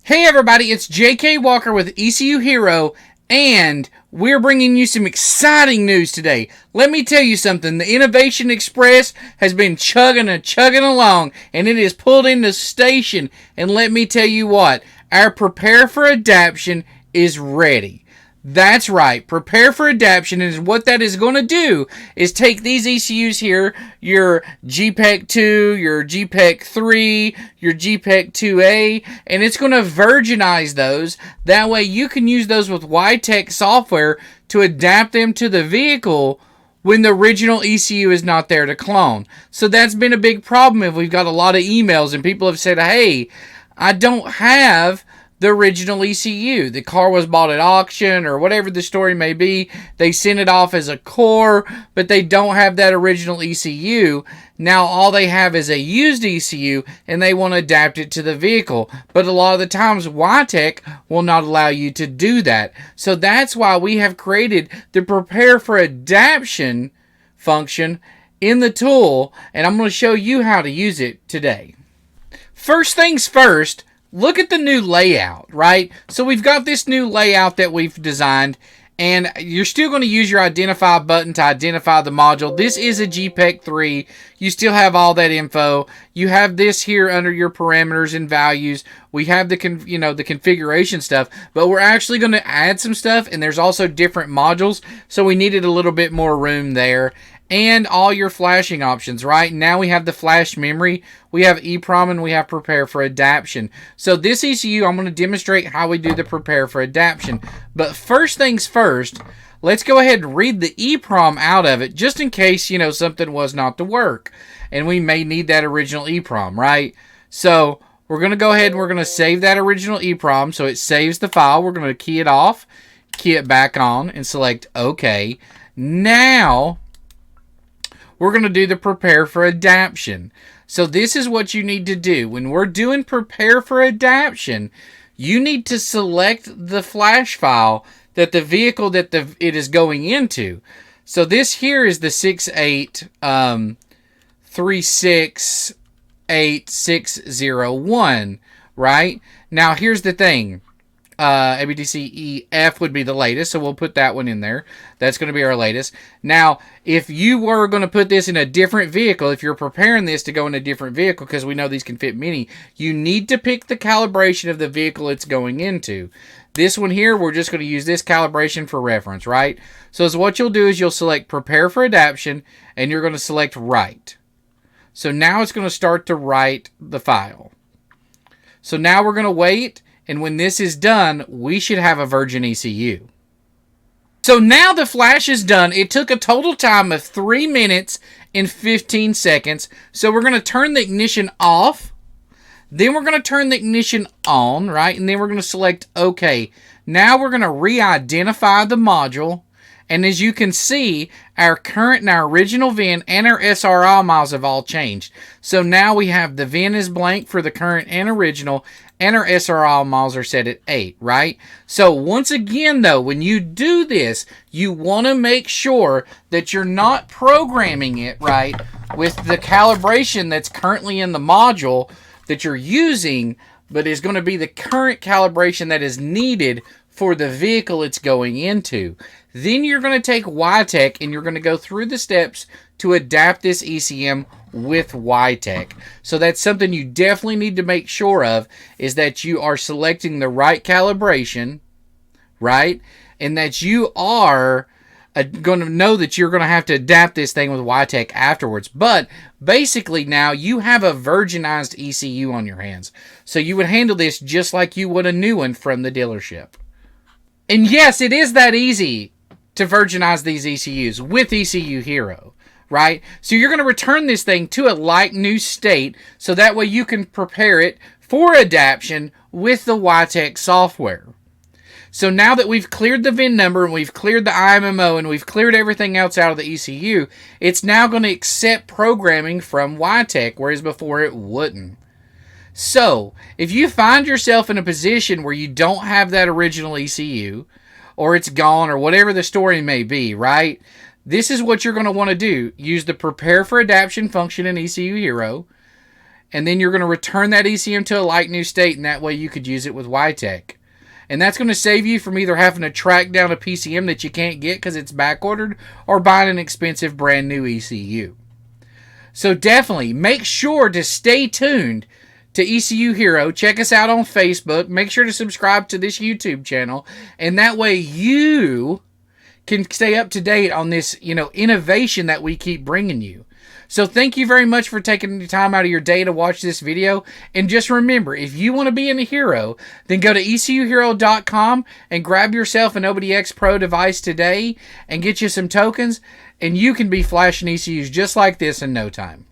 Hey everybody, it's J.K. Walker with ECU Hero, and we're bringing you some exciting news today. Let me tell you something, the Innovation Express has been chugging along, and it is pulled into station, and let me tell you what, our Prepare for Adaption is ready. That's right, Prepare for Adaption, and what that is going to do is take these ECUs here, your GPEC2, your GPEC3, your GPEC2A, and it's going to virginize those. That way you can use those with YTech software to adapt them to the vehicle when the original ECU is not there to clone. So that's been a big problem if we've got a lot of emails and people have said, hey, I don't have the original ECU. The car was bought at auction or whatever the story may be. They sent it off as a core, but they don't have that original ECU. Now all they have is a used ECU and they want to adapt it to the vehicle. But a lot of the times YTech will not allow you to do that. So that's why we have created the Prepare for Adaption function in the tool, and I'm going to show you how to use it today. First things first, look at the new layout, right? So we've got this new layout that we've designed, and you're still going to use your identify button to identify the module. This is a GPEC3. You still have all that info. You have this here under your parameters and values. We have the configuration stuff, but we're actually going to add some stuff, and there's also different modules, so we needed a little bit more room there. And all your flashing options, right? Now we have the flash memory, we have EEPROM, and we have Prepare for Adaption. So this ECU, I'm going to demonstrate how we do the Prepare for Adaption. But first things first, let's go ahead and read the EEPROM out of it, just in case, something was not to work. And we may need that original EEPROM, right? So we're going to go ahead and we're going to save that original EEPROM. So it saves the file. We're going to key it off, key it back on, and select OK. Now we're going to do the Prepare for Adaption. So this is what you need to do. When we're doing Prepare for Adaption, you need to select the flash file that the vehicle that it is going into. So this here is the 68368601, right? Now here's the thing. ABDCEF would be the latest, so we'll put that one in there. That's going to be our latest. Now, if you were going to put this in a different vehicle, if you're preparing this to go in a different vehicle, because we know these can fit mini, you need to pick the calibration of the vehicle it's going into. This one here, we're just going to use this calibration for reference, right? So what you'll do is you'll select Prepare for Adaption, and you're going to select Write. So now it's going to start to write the file. So now we're going to wait. And when this is done, we should have a virgin ECU. So now the flash is done. It took a total time of 3 minutes and 15 seconds. So we're going to turn the ignition off. Then we're going to turn the ignition on, right? And then we're going to select OK. Now we're going to re-identify the module. And as you can see, our current and our original VIN and our SRI miles have all changed. So now we have the VIN is blank for the current and original, and our SRI miles are set at 8, right? So once again, though, when you do this, you want to make sure that you're not programming it, right, with the calibration that's currently in the module that you're using, but is going to be the current calibration that is needed for the vehicle it's going into. Then you're going to take YTech and you're going to go through the steps to adapt this ECM with YTech. So that's something you definitely need to make sure of, is that you are selecting the right calibration, right? And that you are going to know that you're going to have to adapt this thing with YTech afterwards. But basically now you have a virginized ECU on your hands. So you would handle this just like you would a new one from the dealership. And yes, it is that easy to virginize these ECUs with ECU Hero, right? So you're going to return this thing to a like new state so that way you can prepare it for adaption with the YTech software. So now that we've cleared the VIN number and we've cleared the IMMO and we've cleared everything else out of the ECU, it's now going to accept programming from YTech, whereas before it wouldn't. So, if you find yourself in a position where you don't have that original ECU, or it's gone, or whatever the story may be, right? This is what you're going to want to do. Use the Prepare for Adaption function in ECU Hero. and then you're going to return that ECM to a like new state, and that way you could use it with YTech. And that's going to save you from either having to track down a PCM that you can't get because it's back ordered, or buying an expensive brand new ECU. So definitely make sure to stay tuned to ECU Hero. Check us out on Facebook. Make sure to subscribe to this YouTube channel, and that way you can stay up to date on this, innovation that we keep bringing you. So thank you very much for taking the time out of your day to watch this video. And just remember, if you want to be in a hero, then go to ECUHero.com and grab yourself an OBDX Pro device today and get you some tokens, and you can be flashing ECUs just like this in no time.